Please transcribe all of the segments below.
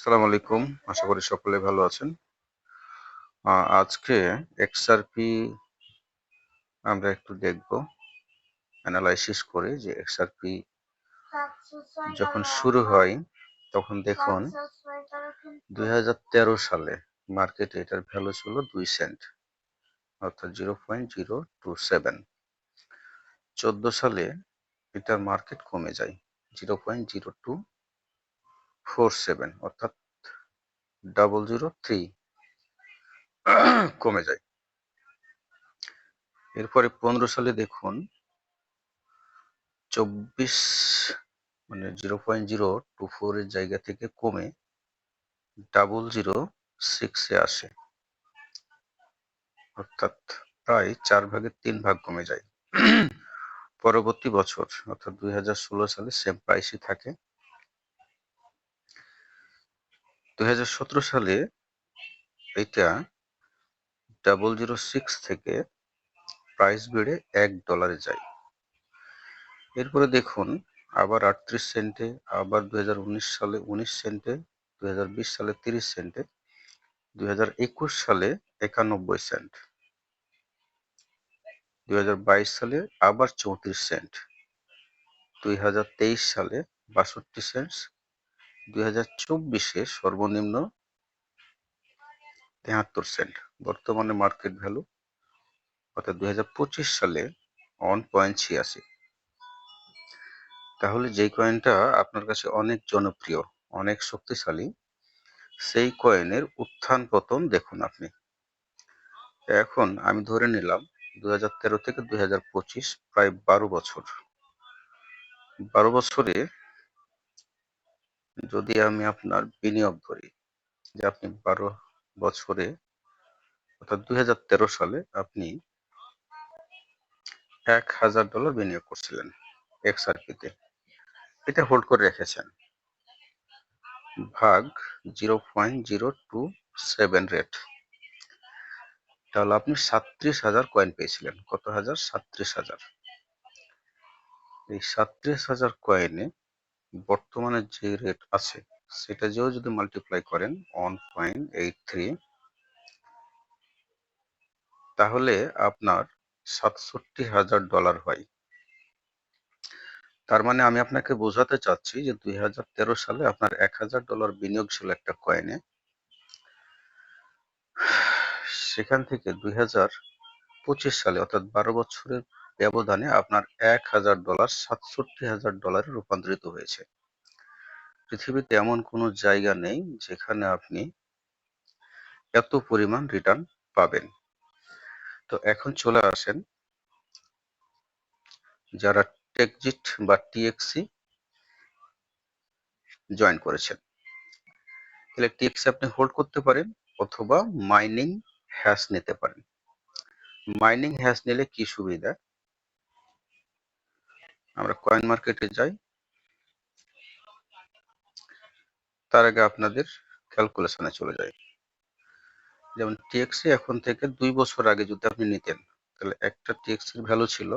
আসসালামু আলাইকুম। আশা করি সকলে ভালো আছেন। আজকে এক্সআরপি আমরা একটু দেখব, অ্যানালাইসিস করে যে এক্সআরপি যখন শুরু হয় তখন দেখুন 2013 সালে মার্কেটে এটার ভ্যালু ছিল 2 সেন্ট, অর্থাৎ 0.027। 14 সালে এটার মার্কেট কমে যায় 0.0247, অর্থাৎ 003 কমে যায়। এরপরে 15 সালে দেখুন 24 মানে 0.024 এর জায়গা থেকে কমে 006-এ আসে, অর্থাৎ প্রায় 4 ভাগের 3 ভাগ কমে যায়। পরবর্তী বছর অর্থাৎ 2016 সালে সেম প্রাইসই থাকে। 2017 সালে এটা 006 থেকে প্রাইস বেড়ে $1 যায়। এরপরে দেখুন আবার 38 সেন্টে, আবার 2019 সালে 19 সেন্টে, 2020 সালে 30 সেন্টে, 2021 সালে 91 সেন্ট, 2022 সালে আবার 34 সেন্ট, 2023 সালে 62 সেন্ট, 2024-এ সর্বনিম্ন 73 সেন্ট। বর্তমানে মার্কেট ভ্যালু অর্থাৎ 2025 সালে 1.86। তাহলে যেই কয়েনটা আপনার কাছে অনেক জনপ্রিয়, অনেক শক্তিশালী, সেই কয়েনের উত্থান পতন দেখুন আপনি। এখন আমি ধরে নিলাম 2013 থেকে 2025 প্রায় 12 বছর। 12 বছরে যদি আমি আপনার বিনিয়োগ ধরি যে আপনি 12 বছরে অর্থাৎ 2013 সালে আপনি $1000 বিনিয়োগ করছিলেন এক্সআরপিতে, এটা হোল্ড করে রেখেছেন, ভাগ 0.027 রেট, তাহলে আপনি 37,000 কয়েন পেয়েছিলেন। কত হাজার? 37,000। এই 37,000 কয়েনে বর্তমানে যে রেট আছে সেটা যেও যদি মাল্টিপ্লাই করেন 1.83, তাহলে আপনার $67,000 হয়। তার মানে আমি আপনাকে বোঝাতে চাচ্ছি যে 2013 সালে আপনার $1,000 বিনিয়োগ ছিল একটা কয়েনে, সেখান থেকে 2025 সালে অর্থাৎ 12 বছরের ব্যবধানে আপনার $1,000 $67,000 রূপান্তরিত হয়েছে। পৃথিবীতে এমন কোনো জায়গা নেই যেখানে আপনি এত পরিমাণ রিটার্ন পাবেন। তো এখন চলে আসেন যারা টেকজিট বা টিএক্সি জয়েন করেছেন, তাহলে টিএক্সি আপনি হোল্ড করতে পারেন অথবা মাইনিং হ্যাশ নিতে পারেন। মাইনিং হ্যাশ নিলে কি সুবিধা? আমরা কয়েন মার্কেটে যাই, তার আগে আপনাদের ক্যালকুলেশনে চলে যাই। যেমন টিএক্সি এখন থেকে 2 বছর আগে যদি আপনি নিতেন, তাহলে একটা টিএক্সির ভ্যালু ছিল,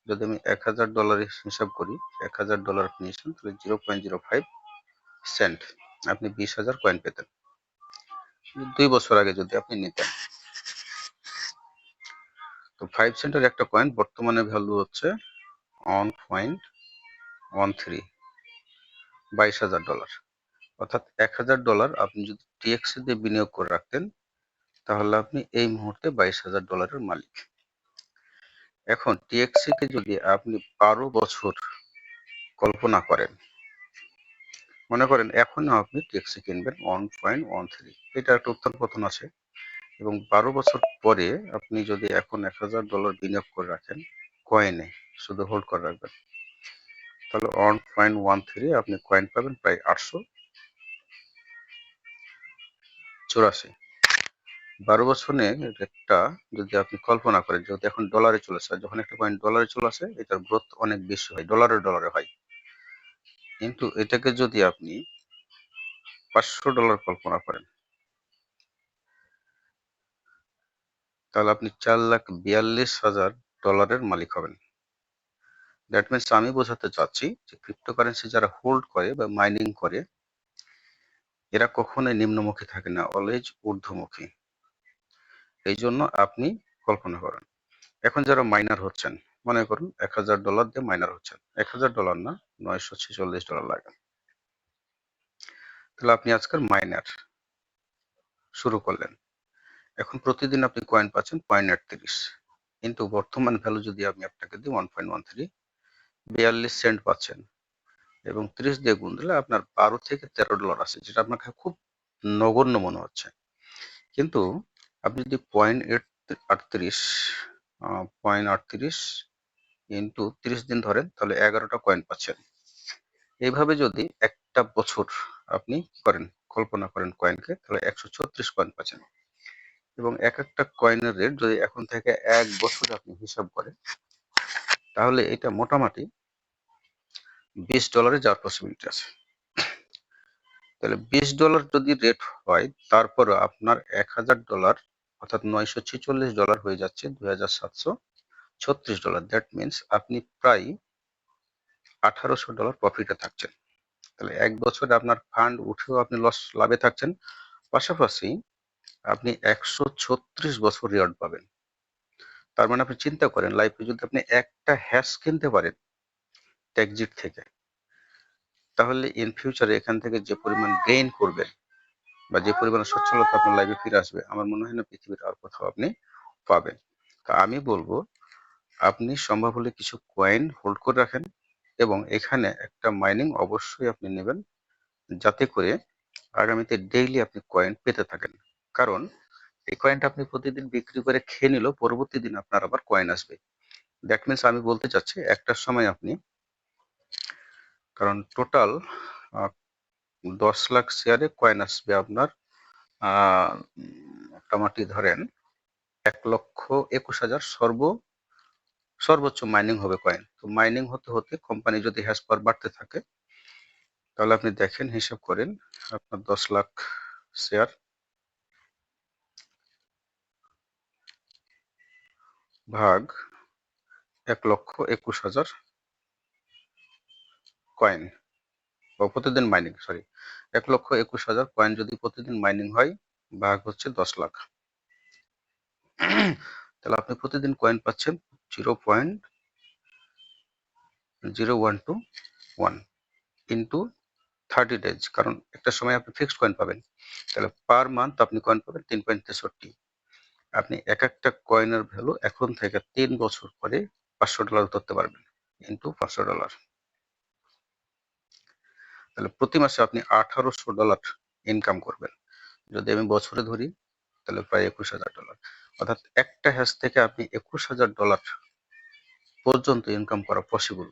যদি আমি $1,000 হিসাব করি, $1,000 আপনি নিয়েছেন, তাহলে 0.05 সেন্ট আপনি 20,000 কয়েন পেতেন 2 বছর আগে যদি আপনি নিতেন। তো 5 সেন্টের একটা কয়েন বর্তমানে ভ্যালু হচ্ছে 1.13, $22,000। অর্থাৎ $1,000 আপনি যদি টিএক্সি দিয়ে বিনিয়োগ করে রাখতেন, তাহলে আপনি এই মুহূর্তে $22,000 মালিক। এখন টিএক্সি কে যদি আপনি 12 বছর কল্পনা করেন, মনে করেন এখনো আপনি টিএক্সি কিনবেন 1.13, এটা একটা উত্থান পতন আছে, এবং 12 বছর পরে আপনি যদি এখন $1,000 বিনিয়োগ করে রাখেন কয়েনে, শুধু হোল্ড করে রাখবেন, তাহলে 1.13 আপনি কয়েন পাবেন প্রায় 884। 12 বছরে রেটটা যদি আপনি কল্পনা করেন, যদি এখন ডলারে চলে আসে, যখন একটা কয়েন ডলারে চলে আসে এটার গ্রোথ অনেক বেশি হয়, ডলারে হয়। কিন্তু এটাকে যদি আপনি $500 কল্পনা করেন, তাহলে আপনি $4,42,000 মালিক হবেন। দ্যাট মিনস আমি বোঝাতে চাচ্ছি যে ক্রিপ্টোকারেন্সি যারা হোল্ড করে বা মাইনিং করে, এরা কখনোই নিম্নমুখী থাকে না, অলওয়েজ ঊর্ধ্বমুখী। এই জন্য আপনি কল্পনা করেন, এখন যারা মাইনার হচ্ছেন, মনে করুন $1000 দিয়ে মাইনার হচ্ছেন, $1000 না, $946 লাগে। তাহলে আপনি আজকের মাইনার শুরু করলেন, এখন প্রতিদিন আপনি কয়েন পাচ্ছেন 0.38, কিন্তু বর্তমান ভ্যালু যদি আমি আপনাকে দিই 1.13, 42 সেন্ট পাচ্ছেন, এবং 30 দিয়ে গুণ দিলে আপনার $12 থেকে $13 আছে, যেটা আপনাকে খুব নগণ্য মনে হচ্ছে। কিন্তু আপনি যদি 0.38 ইন্টু 30 দিন ধরেন, তাহলে 11টা কয়েন পাচ্ছেন। এইভাবে যদি একটা বছর আপনি করেন, কল্পনা করেন কয়েনকে, তাহলে 136 কয়েন পাচ্ছেন। এবং এক একটা কয়েনের রেট যদি এখন থেকে 1 বছরে আপনি হিসাব করেন, তাহলে এটা মোটামুটি $20 যাওয়ার পসিবিলিটি আছে। তাহলে $20 যদি রেট হয়, তারপরে আপনার $1000 অর্থাৎ $946 হয়ে যাচ্ছে $2736। দ্যাট মিনস আপনি প্রায় $1800 প্রফিটে থাকছেন। তাহলে 1 বছরে আপনার ফান্ড উঠেও আপনি লাভে থাকছেন, পাশাপাশি আপনি 136 বছর রিওয়ার্ড পাবেন। তার মানে আপনি চিন্তা করেন, লাইফে যদি আপনি একটা হ্যাশ কিনতে পারেন ট্যাক্সিট থেকে, তাহলে ইন ফিউচারে এখান থেকে যে পরিমাণ গেইন করবেন বা যে পরিমাণ সচ্ছলতা আপনার লাইফে ফিরে আসবে, আমার মনে হয় না পৃথিবীর আর কোথাও আপনি পাবেন। তা আমি বলবো, আপনি সম্ভব হলে কিছু কয়েন হোল্ড করে রাখেন, এবং এখানে একটা মাইনিং অবশ্যই আপনি নেবেন, যাতে করে আগামীতে ডেইলি আপনি কয়েন পেতে থাকেন। কারণ এই কয়েনটা আপনি প্রতিদিন বিক্রি করে খেয়ে নিলেও পরবর্তী দিন আপনার আবার কয়েন আসবে। দ্যাট মিনস আমি বলতে চাচ্ছি, একটা সময় আপনি, কারণ টোটাল 10 লাখ শেয়ারে কয়েন আসবে আপনার, মোটামুটি ধরেন 1,21,000 সর্বোচ্চ মাইনিং হবে কয়েন। তো মাইনিং হতে হতে কোম্পানি যদি হ্যাশ পাওয়ার বাড়তে থাকে, তাহলে আপনি দেখেন, হিসাব করেন, আপনার 10 লাখ শেয়ার ভাগ 1,21,000 কয়েন, বা প্রতিদিন মাইনিং, সরি, 1,21,000 কয়েন যদি প্রতিদিন মাইনিং হয়, ভাগ হচ্ছে 10 লাখ, তাহলে আপনি প্রতিদিন কয়েন পাচ্ছেন 0.012 ইন্টু 30 ডেজ, কারণ একটা সময় আপনি ফিক্সড কয়েন পাবেন। তাহলে পার মান্থ আপনি কয়েন পাবেন 3.63। আপনি এক একটা কয়েনের ভ্যালু এখন থেকে 3 বছর পরে $500 ধরতে পারবেন, ইন্টু $500। তাহলে প্রতি মাসে আপনি $1800 ইনকাম করবেন। যদি আমি বছরে ধরি, তাহলে প্রায় $21,000, অর্থাৎ একটা হ্যাশ থেকে আপনি $21,000 পর্যন্ত ইনকাম করা পসিবল।